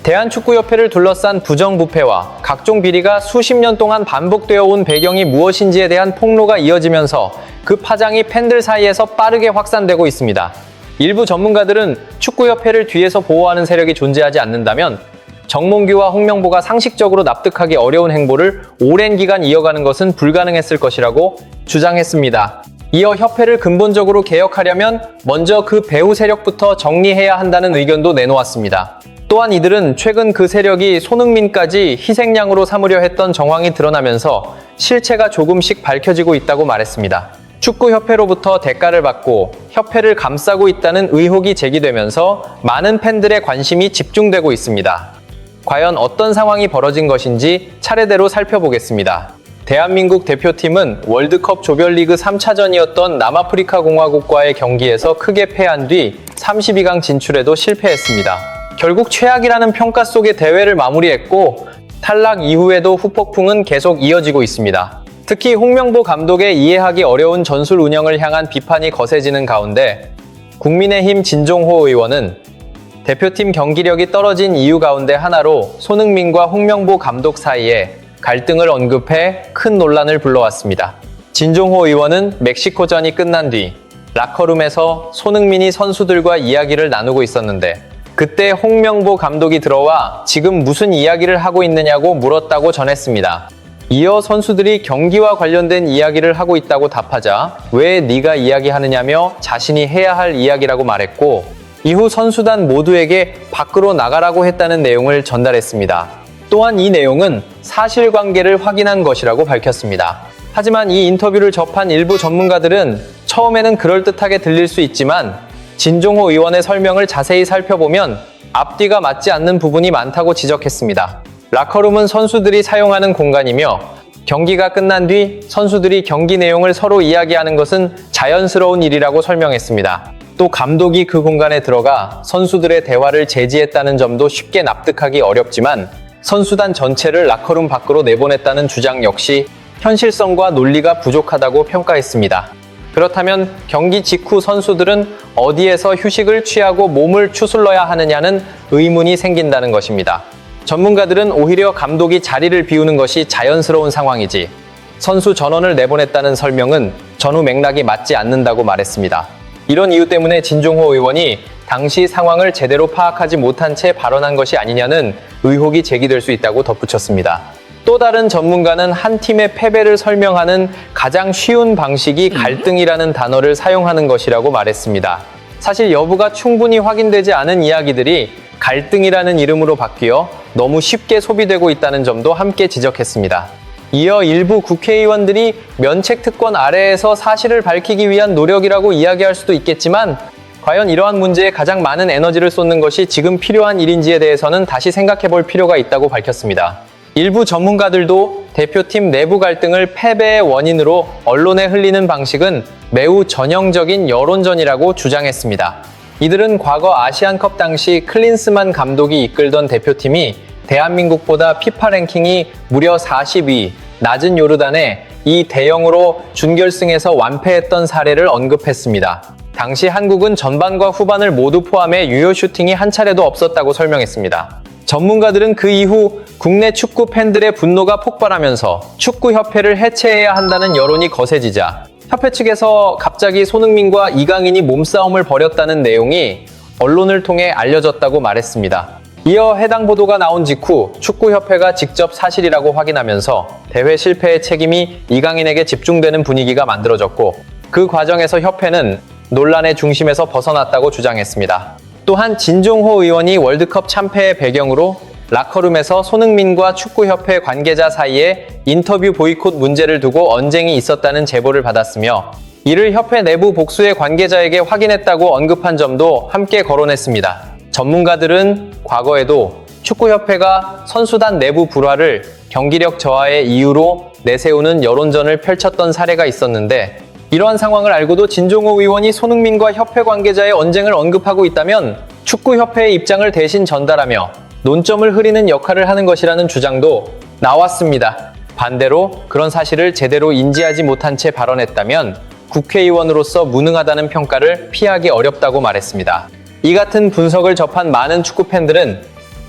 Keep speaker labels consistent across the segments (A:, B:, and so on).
A: 대한축구협회를 둘러싼 부정부패와 각종 비리가 수십 년 동안 반복되어 온 배경이 무엇인지에 대한 폭로가 이어지면서 그 파장이 팬들 사이에서 빠르게 확산되고 있습니다. 일부 전문가들은 축구협회를 뒤에서 보호하는 세력이 존재하지 않는다면 정몽규와 홍명보가 상식적으로 납득하기 어려운 행보를 오랜 기간 이어가는 것은 불가능했을 것이라고 주장했습니다. 이어 협회를 근본적으로 개혁하려면 먼저 그 배후 세력부터 정리해야 한다는 의견도 내놓았습니다. 또한 이들은 최근 그 세력이 손흥민까지 희생양으로 삼으려 했던 정황이 드러나면서 실체가 조금씩 밝혀지고 있다고 말했습니다. 축구협회로부터 대가를 받고 협회를 감싸고 있다는 의혹이 제기되면서 많은 팬들의 관심이 집중되고 있습니다. 과연 어떤 상황이 벌어진 것인지 차례대로 살펴보겠습니다. 대한민국 대표팀은 월드컵 조별리그 3차전이었던 남아프리카 공화국과의 경기에서 크게 패한 뒤 32강 진출에도 실패했습니다. 결국 최악이라는 평가 속에 대회를 마무리했고 탈락 이후에도 후폭풍은 계속 이어지고 있습니다. 특히 홍명보 감독의 이해하기 어려운 전술 운영을 향한 비판이 거세지는 가운데 국민의힘 진종호 의원은 대표팀 경기력이 떨어진 이유 가운데 하나로 손흥민과 홍명보 감독 사이에 갈등을 언급해 큰 논란을 불러왔습니다. 진종호 의원은 멕시코전이 끝난 뒤 라커룸에서 손흥민이 선수들과 이야기를 나누고 있었는데 그때 홍명보 감독이 들어와 지금 무슨 이야기를 하고 있느냐고 물었다고 전했습니다. 이어 선수들이 경기와 관련된 이야기를 하고 있다고 답하자 왜 네가 이야기하느냐며 자신이 해야 할 이야기라고 말했고 이후 선수단 모두에게 밖으로 나가라고 했다는 내용을 전달했습니다. 또한 이 내용은 사실관계를 확인한 것이라고 밝혔습니다. 하지만 이 인터뷰를 접한 일부 전문가들은 처음에는 그럴듯하게 들릴 수 있지만 진종호 의원의 설명을 자세히 살펴보면 앞뒤가 맞지 않는 부분이 많다고 지적했습니다. 라커룸은 선수들이 사용하는 공간이며 경기가 끝난 뒤 선수들이 경기 내용을 서로 이야기하는 것은 자연스러운 일이라고 설명했습니다. 또 감독이 그 공간에 들어가 선수들의 대화를 제지했다는 점도 쉽게 납득하기 어렵지만 선수단 전체를 라커룸 밖으로 내보냈다는 주장 역시 현실성과 논리가 부족하다고 평가했습니다. 그렇다면 경기 직후 선수들은 어디에서 휴식을 취하고 몸을 추슬러야 하느냐는 의문이 생긴다는 것입니다. 전문가들은 오히려 감독이 자리를 비우는 것이 자연스러운 상황이지 선수 전원을 내보냈다는 설명은 전후 맥락이 맞지 않는다고 말했습니다. 이런 이유 때문에 진종호 의원이 당시 상황을 제대로 파악하지 못한 채 발언한 것이 아니냐는 의혹이 제기될 수 있다고 덧붙였습니다. 또 다른 전문가는 한 팀의 패배를 설명하는 가장 쉬운 방식이 갈등이라는 단어를 사용하는 것이라고 말했습니다. 사실 여부가 충분히 확인되지 않은 이야기들이 갈등이라는 이름으로 바뀌어 너무 쉽게 소비되고 있다는 점도 함께 지적했습니다. 이어 일부 국회의원들이 면책특권 아래에서 사실을 밝히기 위한 노력이라고 이야기할 수도 있겠지만 과연 이러한 문제에 가장 많은 에너지를 쏟는 것이 지금 필요한 일인지에 대해서는 다시 생각해 볼 필요가 있다고 밝혔습니다. 일부 전문가들도 대표팀 내부 갈등을 패배의 원인으로 언론에 흘리는 방식은 매우 전형적인 여론전이라고 주장했습니다. 이들은 과거 아시안컵 당시 클린스만 감독이 이끌던 대표팀이 대한민국보다 피파 랭킹이 무려 40위, 낮은 요르단에 2대0으로 준결승에서 완패했던 사례를 언급했습니다. 당시 한국은 전반과 후반을 모두 포함해 유효 슈팅이 한 차례도 없었다고 설명했습니다. 전문가들은 그 이후 국내 축구 팬들의 분노가 폭발하면서 축구협회를 해체해야 한다는 여론이 거세지자 협회 측에서 갑자기 손흥민과 이강인이 몸싸움을 벌였다는 내용이 언론을 통해 알려졌다고 말했습니다. 이어 해당 보도가 나온 직후 축구협회가 직접 사실이라고 확인하면서 대회 실패의 책임이 이강인에게 집중되는 분위기가 만들어졌고 그 과정에서 협회는 논란의 중심에서 벗어났다고 주장했습니다. 또한 진종호 의원이 월드컵 참패의 배경으로 라커룸에서 손흥민과 축구협회 관계자 사이에 인터뷰 보이콧 문제를 두고 언쟁이 있었다는 제보를 받았으며 이를 협회 내부 복수의 관계자에게 확인했다고 언급한 점도 함께 거론했습니다. 전문가들은 과거에도 축구협회가 선수단 내부 불화를 경기력 저하의 이유로 내세우는 여론전을 펼쳤던 사례가 있었는데 이러한 상황을 알고도 진종호 의원이 손흥민과 협회 관계자의 언쟁을 언급하고 있다면 축구협회의 입장을 대신 전달하며 논점을 흐리는 역할을 하는 것이라는 주장도 나왔습니다. 반대로 그런 사실을 제대로 인지하지 못한 채 발언했다면 국회의원으로서 무능하다는 평가를 피하기 어렵다고 말했습니다. 이 같은 분석을 접한 많은 축구팬들은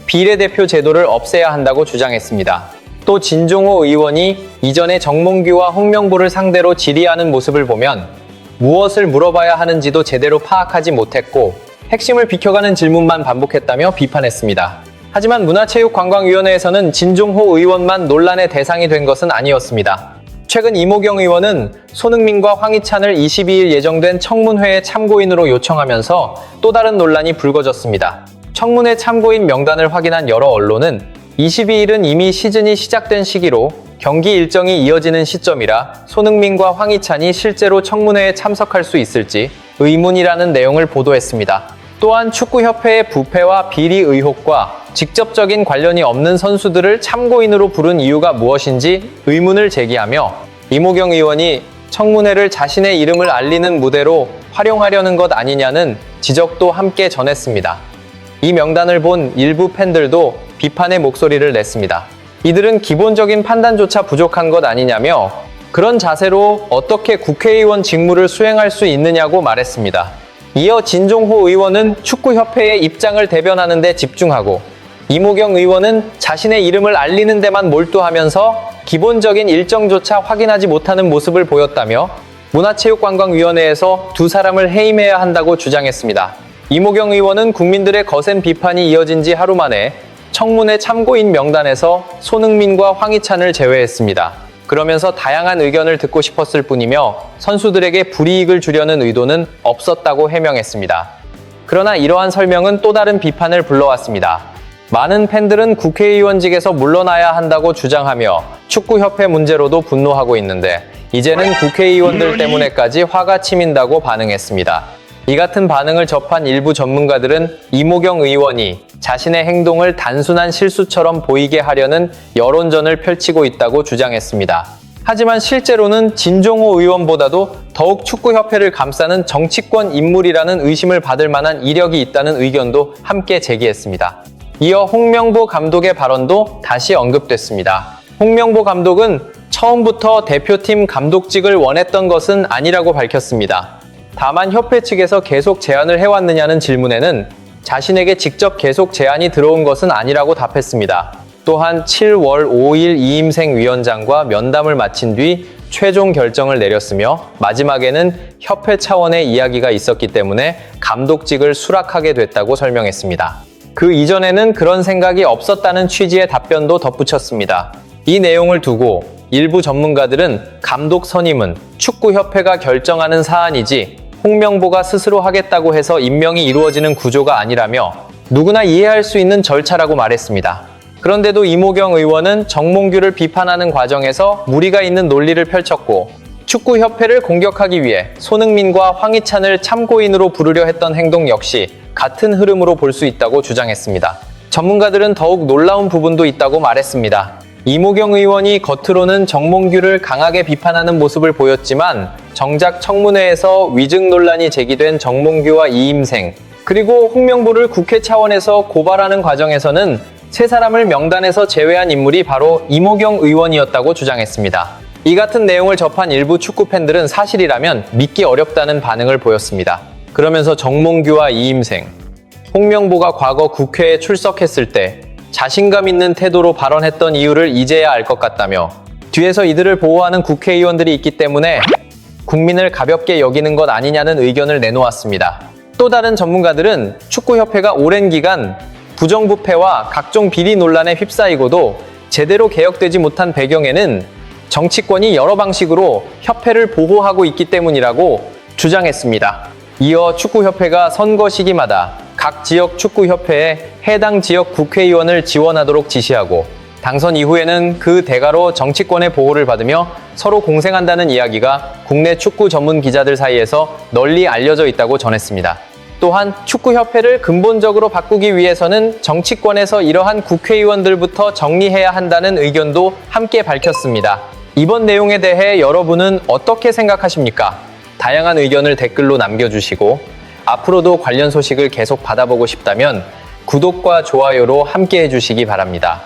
A: 비례대표 제도를 없애야 한다고 주장했습니다. 또 진종호 의원이 이전에 정몽규와 홍명보를 상대로 질의하는 모습을 보면 무엇을 물어봐야 하는지도 제대로 파악하지 못했고 핵심을 비켜가는 질문만 반복했다며 비판했습니다. 하지만 문화체육관광위원회에서는 진종호 의원만 논란의 대상이 된 것은 아니었습니다. 최근 이모경 의원은 손흥민과 황희찬을 22일 예정된 청문회에 참고인으로 요청하면서 또 다른 논란이 불거졌습니다. 청문회 참고인 명단을 확인한 여러 언론은 22일은 이미 시즌이 시작된 시기로 경기 일정이 이어지는 시점이라 손흥민과 황희찬이 실제로 청문회에 참석할 수 있을지 의문이라는 내용을 보도했습니다. 또한 축구협회의 부패와 비리 의혹과 직접적인 관련이 없는 선수들을 참고인으로 부른 이유가 무엇인지 의문을 제기하며 이모경 의원이 청문회를 자신의 이름을 알리는 무대로 활용하려는 것 아니냐는 지적도 함께 전했습니다. 이 명단을 본 일부 팬들도 비판의 목소리를 냈습니다. 이들은 기본적인 판단조차 부족한 것 아니냐며 그런 자세로 어떻게 국회의원 직무를 수행할 수 있느냐고 말했습니다. 이어 진종호 의원은 축구협회의 입장을 대변하는 데 집중하고 이모경 의원은 자신의 이름을 알리는 데만 몰두하면서 기본적인 일정조차 확인하지 못하는 모습을 보였다며 문화체육관광위원회에서 두 사람을 해임해야 한다고 주장했습니다. 이모경 의원은 국민들의 거센 비판이 이어진 지 하루 만에 청문회 참고인 명단에서 손흥민과 황희찬을 제외했습니다. 그러면서 다양한 의견을 듣고 싶었을 뿐이며 선수들에게 불이익을 주려는 의도는 없었다고 해명했습니다. 그러나 이러한 설명은 또 다른 비판을 불러왔습니다. 많은 팬들은 국회의원직에서 물러나야 한다고 주장하며 축구협회 문제로도 분노하고 있는데 이제는 국회의원들 때문에까지 화가 치민다고 반응했습니다. 이 같은 반응을 접한 일부 전문가들은 이모경 의원이 자신의 행동을 단순한 실수처럼 보이게 하려는 여론전을 펼치고 있다고 주장했습니다. 하지만 실제로는 진종호 의원보다도 더욱 축구협회를 감싸는 정치권 인물이라는 의심을 받을 만한 이력이 있다는 의견도 함께 제기했습니다. 이어 홍명보 감독의 발언도 다시 언급됐습니다. 홍명보 감독은 처음부터 대표팀 감독직을 원했던 것은 아니라고 밝혔습니다. 다만 협회 측에서 계속 제안을 해왔느냐는 질문에는 자신에게 직접 계속 제안이 들어온 것은 아니라고 답했습니다. 또한 7월 5일 이임생 위원장과 면담을 마친 뒤 최종 결정을 내렸으며 마지막에는 협회 차원의 이야기가 있었기 때문에 감독직을 수락하게 됐다고 설명했습니다. 그 이전에는 그런 생각이 없었다는 취지의 답변도 덧붙였습니다. 이 내용을 두고 일부 전문가들은 감독 선임은 축구협회가 결정하는 사안이지 홍명보가 스스로 하겠다고 해서 임명이 이루어지는 구조가 아니라며 누구나 이해할 수 있는 절차라고 말했습니다. 그런데도 이모경 의원은 정몽규를 비판하는 과정에서 무리가 있는 논리를 펼쳤고 축구협회를 공격하기 위해 손흥민과 황희찬을 참고인으로 부르려 했던 행동 역시 같은 흐름으로 볼 수 있다고 주장했습니다. 전문가들은 더욱 놀라운 부분도 있다고 말했습니다. 이모경 의원이 겉으로는 정몽규를 강하게 비판하는 모습을 보였지만 정작 청문회에서 위증 논란이 제기된 정몽규와 이임생 그리고 홍명보를 국회 차원에서 고발하는 과정에서는 세 사람을 명단에서 제외한 인물이 바로 이모경 의원이었다고 주장했습니다. 이 같은 내용을 접한 일부 축구 팬들은 사실이라면 믿기 어렵다는 반응을 보였습니다. 그러면서 정몽규와 이임생, 홍명보가 과거 국회에 출석했을 때 자신감 있는 태도로 발언했던 이유를 이제야 알 것 같다며 뒤에서 이들을 보호하는 국회의원들이 있기 때문에 국민을 가볍게 여기는 것 아니냐는 의견을 내놓았습니다. 또 다른 전문가들은 축구협회가 오랜 기간 부정부패와 각종 비리 논란에 휩싸이고도 제대로 개혁되지 못한 배경에는 정치권이 여러 방식으로 협회를 보호하고 있기 때문이라고 주장했습니다. 이어 축구협회가 선거 시기마다 각 지역 축구협회에 해당 지역 국회의원을 지원하도록 지시하고 당선 이후에는 그 대가로 정치권의 보호를 받으며 서로 공생한다는 이야기가 국내 축구 전문 기자들 사이에서 널리 알려져 있다고 전했습니다. 또한 축구협회를 근본적으로 바꾸기 위해서는 정치권에서 이러한 국회의원들부터 정리해야 한다는 의견도 함께 밝혔습니다. 이번 내용에 대해 여러분은 어떻게 생각하십니까? 다양한 의견을 댓글로 남겨주시고 앞으로도 관련 소식을 계속 받아보고 싶다면 구독과 좋아요로 함께 해주시기 바랍니다.